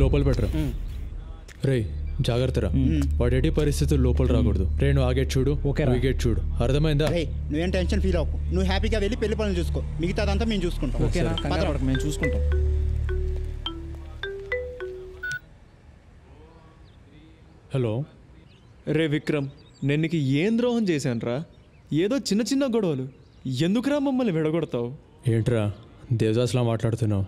లోపల పెట్టరా. రే జాగ్రత్తరా, వాడు ఎట్టి పరిస్థితులు లోపల రాకూడదు. రే నువ్వు ఆగేట్ చూడు, వికెట్ చూడు, అర్థమైందా? నువ్వేం టెన్షన్ ఫీల్ అవ్వకు, నువ్వు హ్యాపీగా వెళ్ళి పెళ్లి పనులు చూసుకో, మిగతాదంతా మేము చూసుకుంటాం. మేము చూసుకుంటాం. హలో రే విక్రమ్, నేను నీకు ఏం ద్రోహం చేశానురా? ఏదో చిన్న చిన్న గొడవలు, ఎందుకురా మమ్మల్ని విడగొడతావు? ఏంట్రా దేవదాస్లా మాట్లాడుతున్నావు?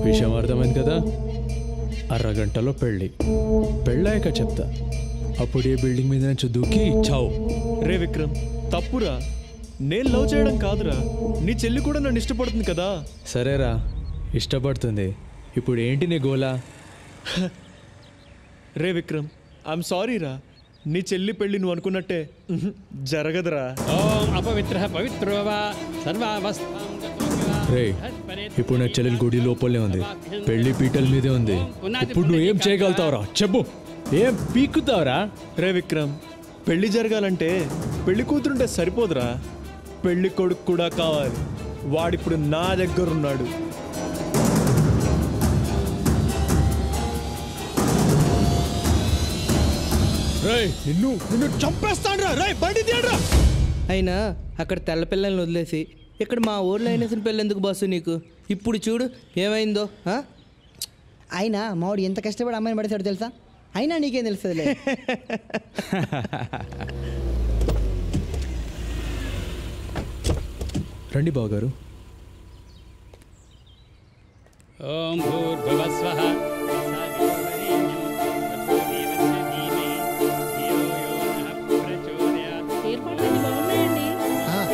విషయం అర్థమైంది కదా, అరగంటలో పెళ్ళాక చెప్తా, అప్పుడు ఏ బిల్డింగ్ మీద నుంచి దూకి చావు. రే విక్రమ్, తప్పురా, నేను లవ్ చేయడం కాదురా, నీ చెల్లి కూడా నన్ను ఇష్టపడుతుంది కదా. సరేరా, ఇష్టపడుతుంది, ఇప్పుడు ఏంటి నీ గోలా? రే విక్రమ్, ఐఎమ్ సారీ రా, నీ చెల్లి పెళ్ళి నువ్వు అనుకున్నట్టే జరగదురా. అపవిత్ర పవిత్రో వా రే ఇప్పుడు నా చెల్లెలు గుడి లోపలనే ఉంది, పెళ్లి పీటల మీదే ఉంది. ఇప్పుడు నువ్వు ఏం చేయగలుగుతావురా చెప్పు, ఏం పీక్కుతావురా? రే విక్రమ్, పెళ్లి జరగాలంటే పెళ్లి కూతురుంటే సరిపోదురా, పెళ్లి కొడుకు కూడా కావాలి. వాడిప్పుడు నా దగ్గరున్నాడు. నిన్ను చంపేస్తాను రా, బండి తీయడ్రా. అయినా అక్కడ తెల్ల పిల్లల్ని వదిలేసి ఇక్కడ మా ఊర్లో అయిన పిల్లలు ఎందుకు బస్సు నీకు? ఇప్పుడు చూడు ఏమైందో. అయినా మావాడు ఎంత కష్టపడి అమ్మాయిని పడేశాడు తెలుసా? అయినా నీకేం తెలుస్తుందిలే. రండి బావగారు. ఓం భూర్భువస్వః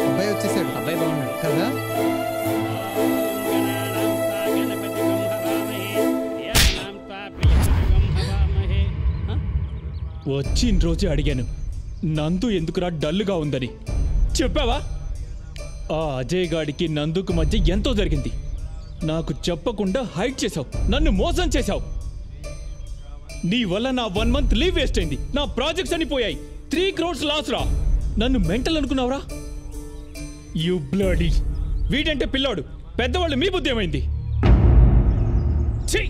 అబ్బాయి వచ్చేసాడు. అబ్బాయి బాగున్నాడు కదా? వచ్చిన రోజే అడిగాను, నందు ఎందుకురా డల్లుగా ఉందని. చెప్పావా? ఆ అజయ్ గాడికి నందుకు మధ్య ఎంతో జరిగింది. నాకు చెప్పకుండా హైడ్ చేశావు, నన్ను మోసం చేశావు. నీ వల్ల నా 1 month లీవ్ వేస్ట్ అయింది, నా ప్రాజెక్ట్స్ అని పోయాయి, 3 crores లాస్ రా. నన్ను మెంటల్ అనుకున్నావురా? You bloody. వీడంటే పిల్లాడు, పెద్దవాళ్ళు మీ బుద్ధి ఏమైంది? ఛీ!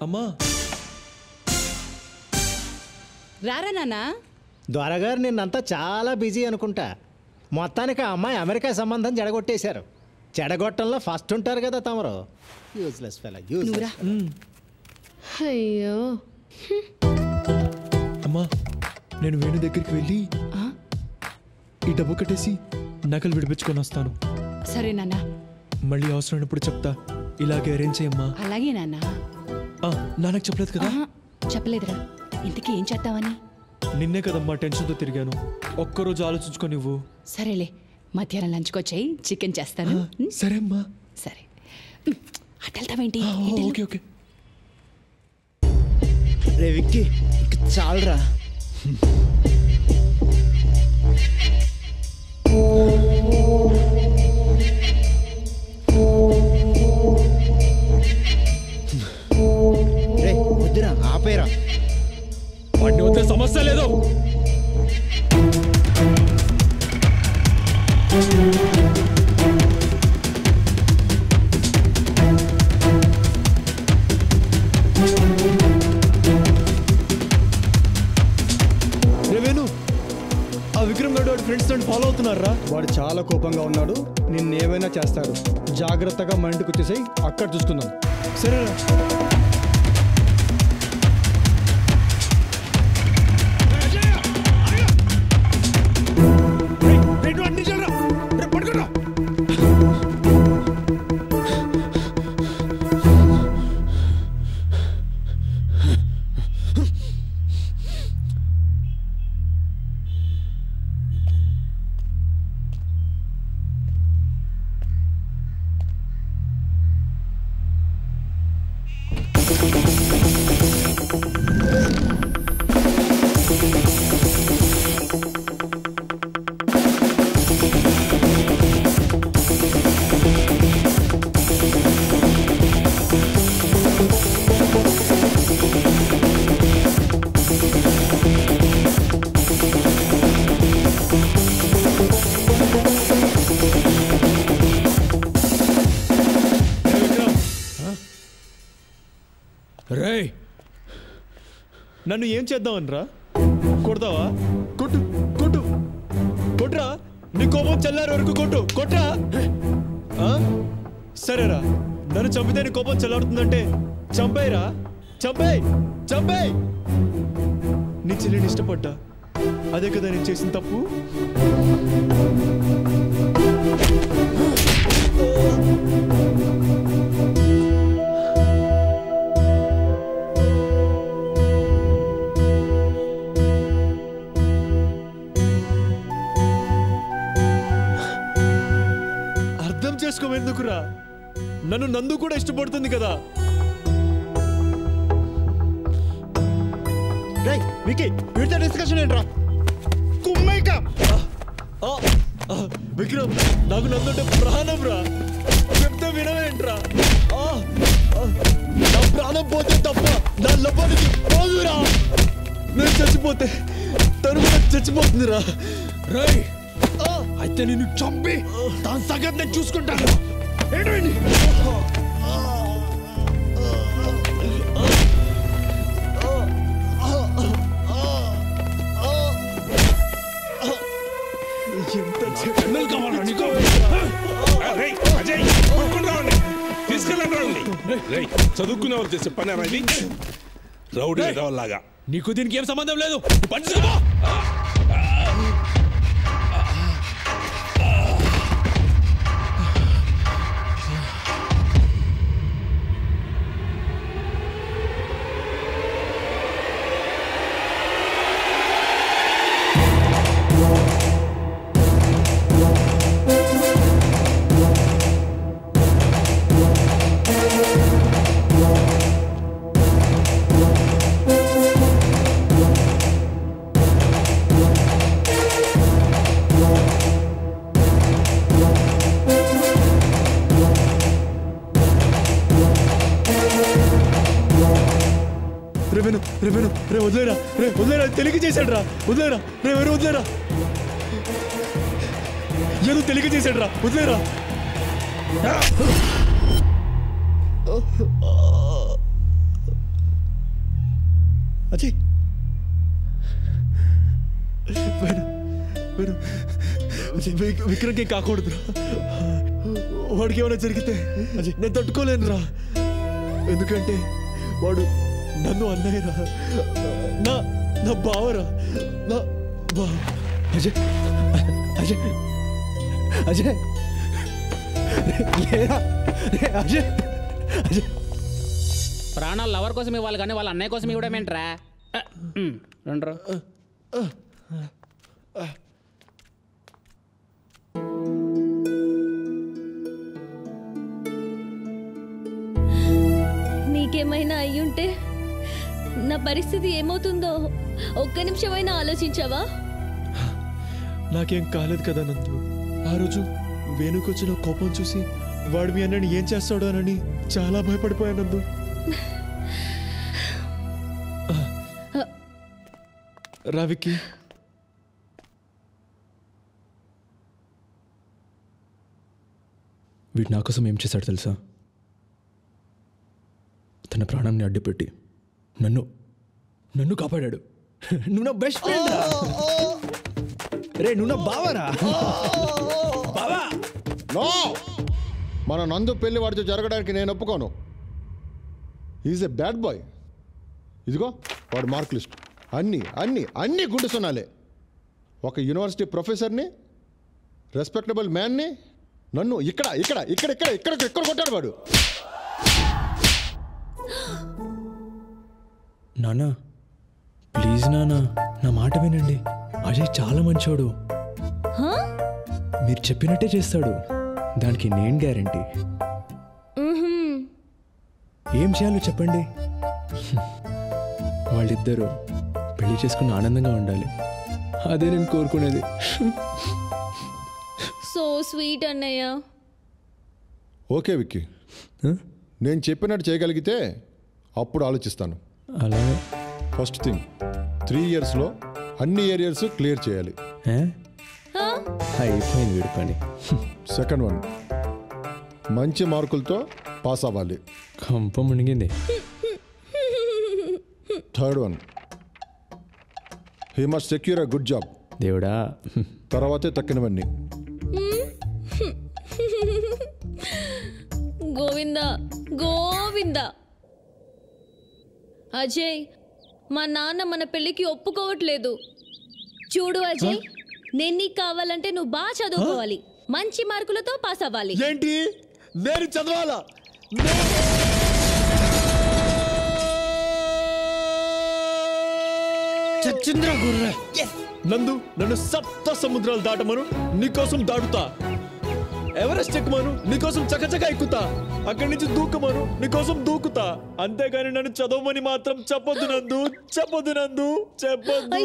అమ్మా రారా నాన్నా. ద్వారగారు నిన్నంతా చాలా బిజీ అనుకుంటా. మొత్తానికి ఆ అమ్మాయి అమెరికా సంబంధం జడగొట్టేశారు. చెడగొట్టంలో ఫస్ట్ ఉంటారు కదా తమరు. Useless fellow, useless. అయ్యో అమ్మా, నేను వేణు దగ్గరికి వెళ్ళి ఈ డబ్బు కట్టేసి నకలు విడిపించుకొని వస్తాను. సరే నాన్న, మళ్ళీ అవసరమైనప్పుడు చెప్తా. ఇలాగే అరేంజ్ చేయమ్మా. అలాగే నాన్న. నాన్నకు చెప్పలేదు కదా? చెప్పలేదురా. ఇంతకీ ఏం చేద్దామని? నిన్నే కదమ్మా టెన్షన్తో తిరిగాను. ఒక్కరోజు ఆలోచించుకో నువ్వు. సరేలే, మధ్యాహ్నం లంచ్కొచ్చాయి, చికెన్ చేస్తాను. సరే అమ్మా. సరే, అటు వెళ్తావేంటి? Okay okay. రే విక్కీ, చాలరా. రే వద్దురా, ఆపేరా. వాడిని వద్ద సమస్య లేదు. రేవేను, ఆ విక్రమ్ గడ్ వాడి ఫ్రెండ్స్ నన్ను ఫాలో అవుతున్నారా? వాడు చాలా కోపంగా ఉన్నాడు, నిన్నేమైనా చేస్తాడు. జాగ్రత్తగా మా ఇంటికి వచ్చేసాయి, అక్కడ చూసుకుందాం. సరేరా. నన్ను ఏం చేద్దామనరా? కొడతావా? కొట్టు కొట్టు కొట్రా, నీ కోపం చల్లారి వరకు కొట్టు, కొట్రా. సరేరా, నన్ను చంపితే నీ కోపం చల్లారుతుందంటే చంపేయరా, చంపేయ్ చంపేయ్. నీ చెల్లిని ఇష్టపడ్డా, అదే కదా నేను చేసిన తప్పు. అర్థం చేసుకోవెందుకురా? నన్ను నందు కూడా ఇష్టపడుతుంది కదా. వికీ, వీడితో డిస్కషన్ ఏంట్రా? కుమ్మేక విక్రమ్, నాకు నందుంటే ప్రాణం రా. చెప్తే వినవేంట్రా? నా ప్రాణం పోతే తప్ప నా లోపలికి పోదురా. నేను చచ్చిపోతే తను కూడా చచ్చిపోతుందిరా. రేయ్, అయితే నిన్ను చంపి దాని సంగతి నేను చూసుకుంటాను. ఏంటండి? చదువుకునేవారు చేసే పని అనేది రౌడీ లాగా. నీకు దీనికి ఏం సంబంధం లేదు. పంచుకో. రే వదిలేరా, రే వదిలేరా, తెలియక చేశాడు రా. వదిలేరా రే, ఎవరు వదిలేరా, ఏదో తెలియక చేశాడు రా. వదిలేరా. అజయ్, విక్రమ్కి కాకూడదురా. వాడికి ఏమైనా జరిగితే నేను తట్టుకోలేను రా. ఎందుకంటే వాడు నన్ను అన్నయ్యరా, నా బావరా, నా బా. అజయ్ అజయ్ అజయ్ అజయ్ అజయ్, ప్రాణాలు లవర్ కోసం ఇవ్వాలి కానీ వాళ్ళ అన్నయ్య కోసం ఇవ్వడమేంట్రా? రండ్రా. నీకేమైనా అయ్యుంటే నా పరిస్థితి ఏమవుతుందో ఒక్క నిమిషమైనా ఆలోచించావా? నాకేం కాలేదు కదా నందు. ఆ రోజు వేణుకొచ్చిన కోపం చూసి వాడు మీ అన్నని ఏం చేస్తాడోనని చాలా భయపడిపోయాను నందు. రావికి వీడు నా కోసం ఏం చేశాడు తెలుసా? తన ప్రాణాన్ని అడ్డుపెట్టి నన్ను కాపాడాడు. నువ్వు నా బెస్ట్ ఫ్రెండ్ రా. రే, నువ్వు నా బావరా? బావా, నో, మన నందు పెళ్లి వాడితో జరగడానికి నేను ఒప్పుకోను. Is a bad boy. ఇదిగో వాడు మార్క్ లిస్ట్ అన్నీ అన్నీ అన్నీ గుండు సున్నాలే. ఒక యూనివర్సిటీ ప్రొఫెసర్ని, రెస్పెక్టబుల్ మ్యాన్ని నన్ను ఇక్కడ ఇక్కడ ఇక్కడ ఇక్కడ ఇక్కడ ఎక్కడ కొట్టాడు వాడు. నానా ప్లీజ్ నానా, నా మాట వినండి. అజయ్ చాలా మంచోడు. మీరు చెప్పినట్టే చేస్తాడు. దానికి నేను గ్యారంటీ. ఏం చేయాలో చెప్పండి. వాళ్ళిద్దరూ పెళ్లి చేసుకుని ఆనందంగా ఉండాలి. అదే నేను కోరుకునేది. సో స్వీట్ అన్నయ్య. ఓకే విక్కీ, నేను చెప్పినట్టు చేయగలిగితే అప్పుడు ఆలోచిస్తాను. అలాగే. ఫస్ట్ థింగ్, 3 yearsలో అన్ని ఏరియాస్ క్లియర్ చేయాలి. అయిపోయింది వీడి పని. సెకండ్ వన్, మంచి మార్కులతో పాస్ అవ్వాలి. కంప మునిగింది. Third one, he must secure a good job. దేవుడా. తర్వాతే తక్కినవన్నీ. గోవిందా గోవిందా. అజయ్, మా నాన్న మన పెళ్ళికి ఒప్పుకోవట్లేదు. చూడు అజయ్, నేను నీకు కావాలంటే నువ్వు బాగా చదువుకోవాలి, మంచి మార్కులతో పాస్ అవ్వాలి. ఏంటి నేను చదవాలా? నందు, నన్ను సప్త సముద్రాలు దాటమను, నీకోసం దాటుతా. ఎవరెస్ట్ ఎక్కుమను, నీకోసం చకచక ఎక్కుతా. అక్కడి నుంచి దూకమను, నీకోసం దూకుతా. అంతేగాని నన్ను చదవమని మాత్రం చెప్పొద్దు నందు, చెప్పొద్దు నందు, చెప్పొద్దు.